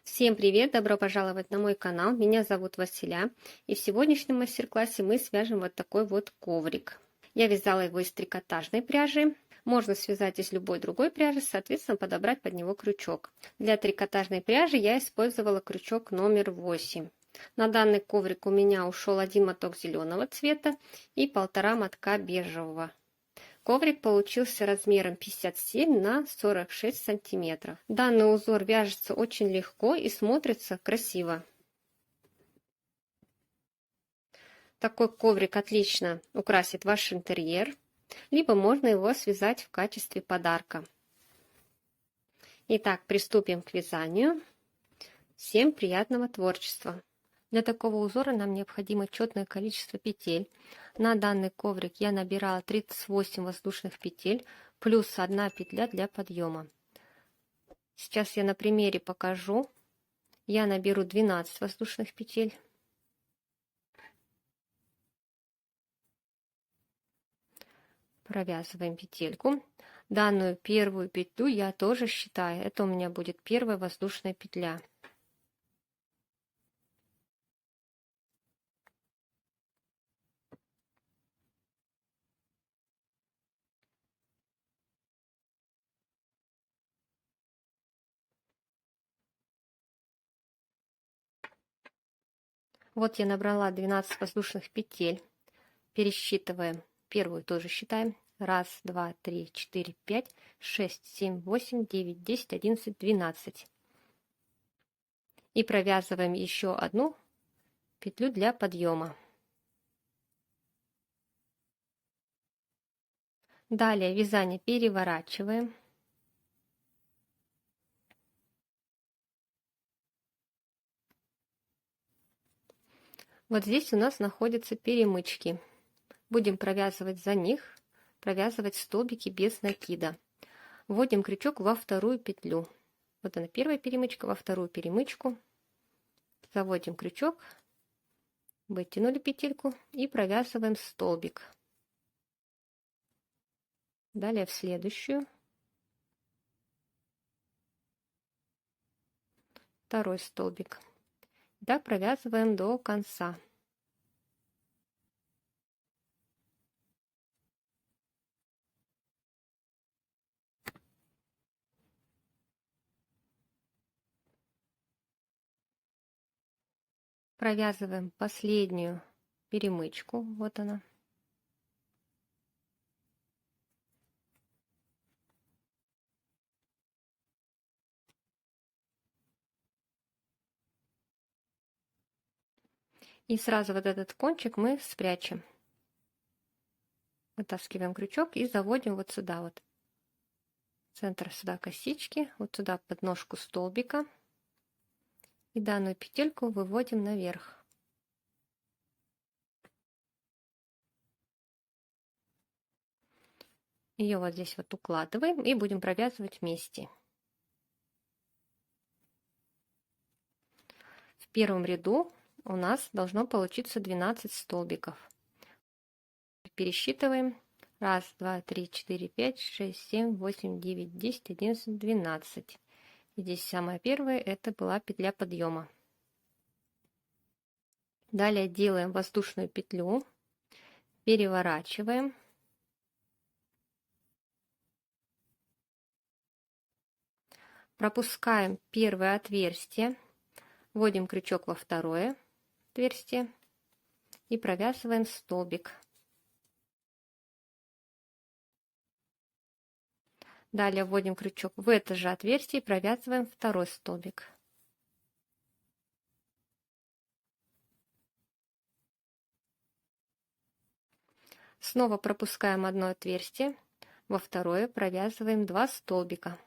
Всем привет! Добро пожаловать на мой канал. Меня зовут Василя. И в сегодняшнем мастер-классе мы свяжем вот такой вот коврик. Я вязала его из трикотажной пряжи. Можно связать из любой другой пряжи, соответственно, подобрать под него крючок. Для трикотажной пряжи я использовала крючок номер 8. На данный коврик у меня ушел один моток зеленого цвета и 1,5 мотка бежевого. Коврик получился размером 57 на 46 сантиметров. Данный узор вяжется очень легко и смотрится красиво. Такой коврик отлично украсит ваш интерьер, либо можно его связать в качестве подарка. Итак, приступим к вязанию. Всем приятного творчества! Для такого узора нам необходимо четное количество петель. На данный коврик я набирала 38 воздушных петель плюс 1 петля для подъема. Сейчас я на примере покажу. Я наберу 12 воздушных петель. Провязываем петельку. Данную первую петлю я тоже считаю. Это у меня будет первая воздушная петля. Вот я набрала 12 воздушных петель. Пересчитываем. Первую тоже считаем. 1, 2, 3, 4, 5, 6, 7, 8, 9, 10, 11, 12. И провязываем еще одну петлю для подъема. Далее вязание переворачиваем. Вот здесь у нас находятся перемычки. Будем провязывать за них, провязывать столбики без накида. Вводим крючок во вторую петлю. Вот она, первая перемычка, во вторую перемычку. Заводим крючок, вытянули петельку и провязываем столбик. Далее в следующую. Второй столбик. Так провязываем до конца. Провязываем последнюю перемычку. Вот она. И сразу вот этот кончик мы спрячем. Вытаскиваем крючок и заводим вот сюда вот. Центр сюда косички, вот сюда под ножку столбика. И данную петельку выводим наверх. Ее вот здесь вот укладываем и будем провязывать вместе. В первом ряду у нас должно получиться 12 столбиков. Пересчитываем. 1, 2, 3, 4, 5, 6, 7, 8, 9, 10, 11, 12. И здесь самая первая, это была петля подъема. Далее делаем воздушную петлю, переворачиваем. Пропускаем первое отверстие, вводим крючок во второе отверстие и провязываем столбик. Далее вводим крючок в это же отверстие и провязываем второй столбик. Снова пропускаем одно отверстие, во второе провязываем 2 столбика.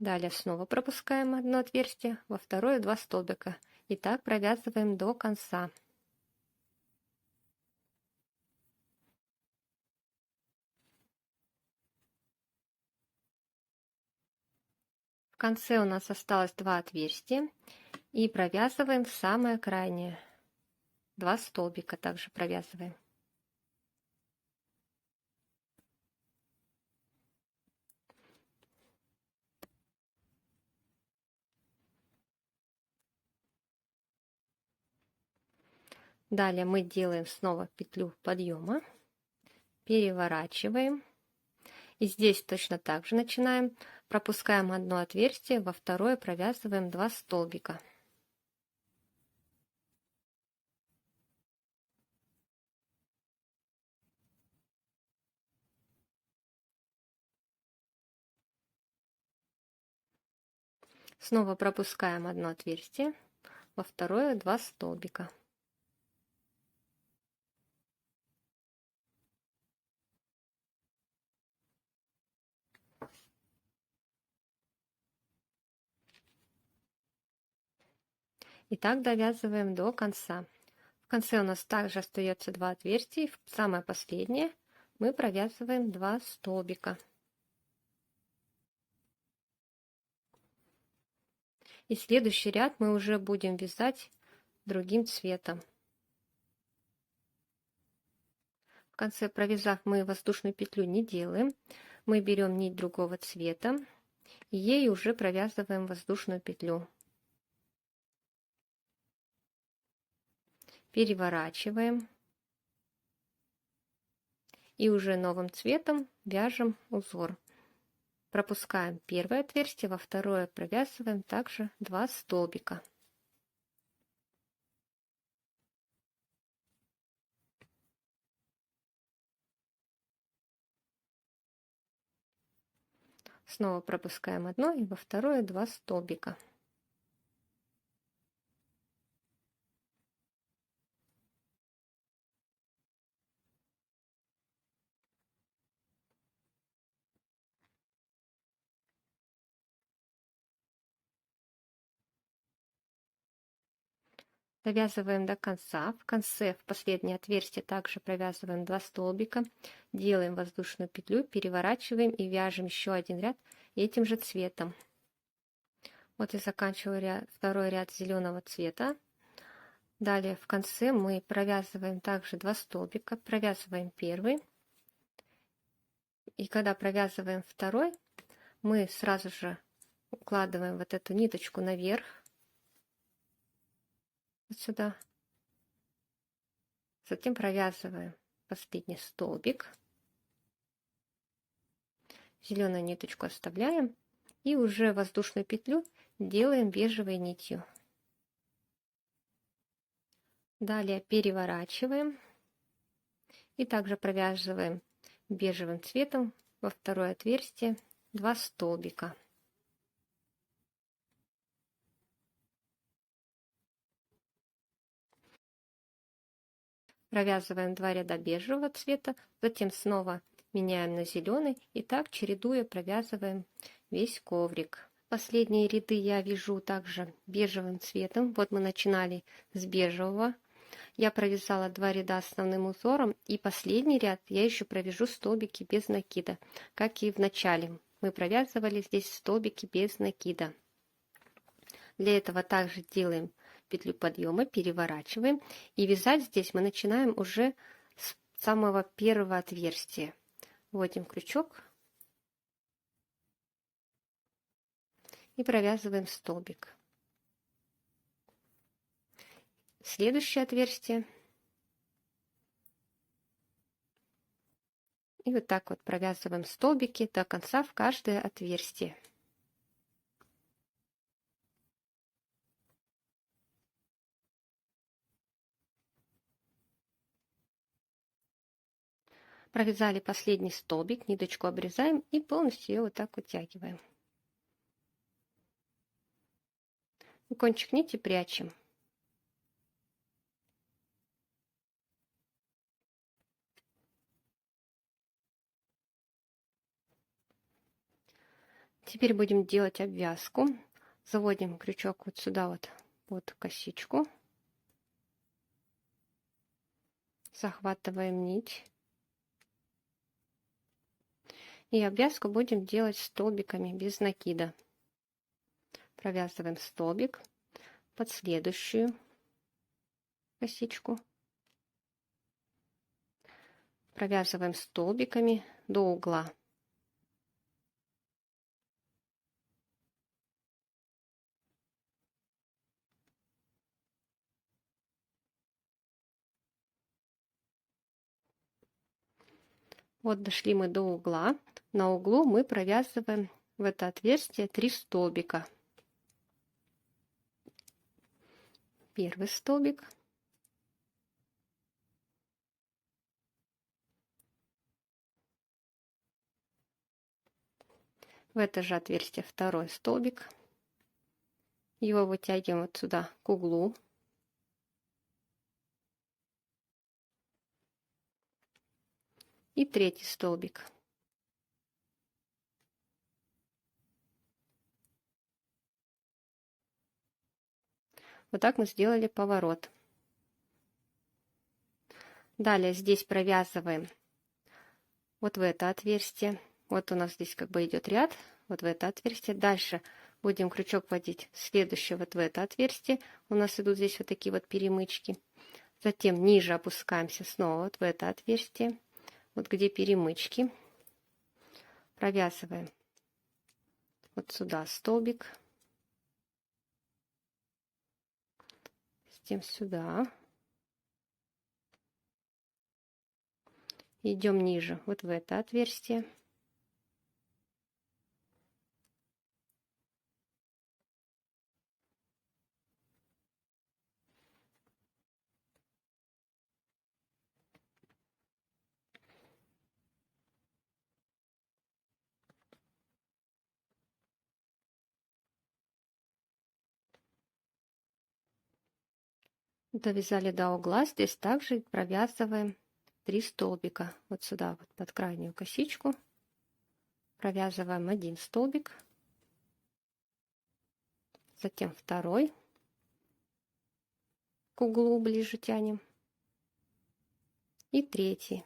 Далее снова пропускаем одно отверстие, во второе 2 столбика. И так провязываем до конца. В конце у нас осталось 2 отверстия и провязываем в самое крайнее. 2 столбика также провязываем. Далее мы делаем снова петлю подъема, переворачиваем. И здесь точно так же начинаем. Пропускаем одно отверстие, во второе провязываем 2 столбика. Снова пропускаем одно отверстие, во второе 2 столбика. И так довязываем до конца. В конце у нас также остается 2 отверстия. В самое последнее мы провязываем 2 столбика. И следующий ряд мы уже будем вязать другим цветом. В конце, провязав, мы воздушную петлю не делаем. Мы берем нить другого цвета и ей уже провязываем воздушную петлю. Переворачиваем и уже новым цветом вяжем узор. Пропускаем первое отверстие, во второе провязываем также 2 столбика. Снова пропускаем одно и во второе 2 столбика. Довязываем до конца. В конце, в последнее отверстие, также провязываем 2 столбика, делаем воздушную петлю, переворачиваем и вяжем еще один ряд этим же цветом. Вот и заканчиваю второй ряд зеленого цвета. Далее в конце мы провязываем также 2 столбика, провязываем первый. И когда провязываем второй, мы сразу же укладываем вот эту ниточку наверх, вот сюда. Затем провязываем последний столбик. Зеленую ниточку оставляем и уже воздушную петлю делаем бежевой нитью. Далее переворачиваем и также провязываем бежевым цветом во второе отверстие 2 столбика. Провязываем 2 ряда бежевого цвета, затем снова меняем на зеленый и так чередуя провязываем весь коврик. Последние ряды я вяжу также бежевым цветом. Вот мы начинали с бежевого. Я провязала 2 ряда основным узором, и последний ряд я еще провяжу столбики без накида, как и в начале. Мы провязывали здесь столбики без накида. Для этого также делаем петлю подъема, переворачиваем, и вязать здесь мы начинаем уже с самого первого отверстия. Вводим крючок и провязываем столбик. Следующее отверстие. И вот так вот провязываем столбики до конца в каждое отверстие. Провязали последний столбик, ниточку обрезаем и полностью ее вот так вытягиваем. И кончик нити прячем. Теперь будем делать обвязку. Заводим крючок вот сюда вот под косичку. Захватываем нить. И обвязку будем делать столбиками без накида. Провязываем столбик под следующую косичку. Провязываем столбиками до угла. Вот дошли мы до угла. На углу мы провязываем в это отверстие 3 столбика. Первый столбик. В это же отверстие второй столбик. Его вытягиваем вот сюда к углу. И третий столбик. Вот так мы сделали поворот. Далее здесь провязываем вот в это отверстие. Вот у нас здесь как бы идет ряд, вот в это отверстие. Дальше будем крючок вводить следующее вот в это отверстие. У нас идут здесь вот такие вот перемычки. Затем ниже опускаемся снова вот в это отверстие. Вот где перемычки. Провязываем вот сюда столбик. Затем сюда. Идем ниже вот в это отверстие. Довязали до угла, здесь также провязываем 3 столбика. Вот сюда вот под крайнюю косичку провязываем 1 столбик, затем второй к углу ближе тянем и третий.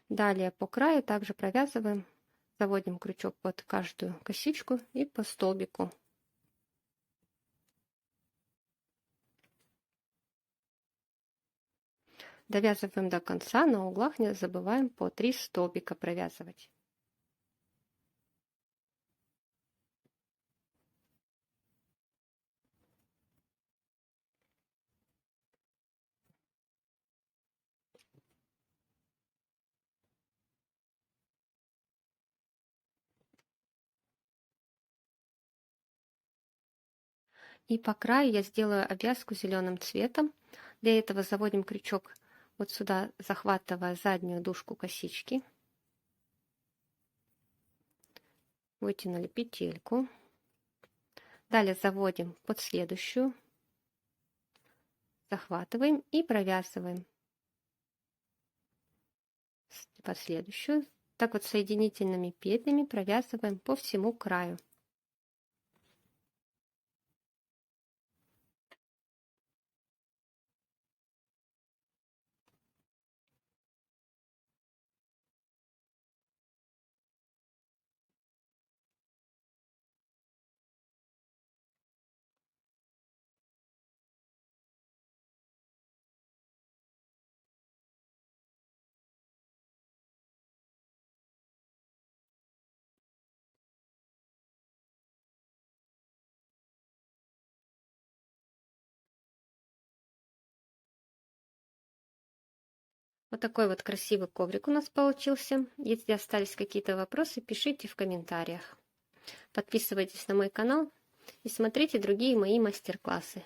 Далее по краю также провязываем, заводим крючок под каждую косичку и по столбику. Довязываем до конца, на углах не забываем по 3 столбика провязывать. И по краю я сделаю обвязку зеленым цветом. Для этого заводим крючок вот сюда, захватывая заднюю дужку косички. Вытянули петельку. Далее заводим под следующую. Захватываем и провязываем под следующую. Так вот соединительными петлями провязываем по всему краю. Вот такой вот красивый коврик у нас получился. Если остались какие-то вопросы, пишите в комментариях. Подписывайтесь на мой канал и смотрите другие мои мастер-классы.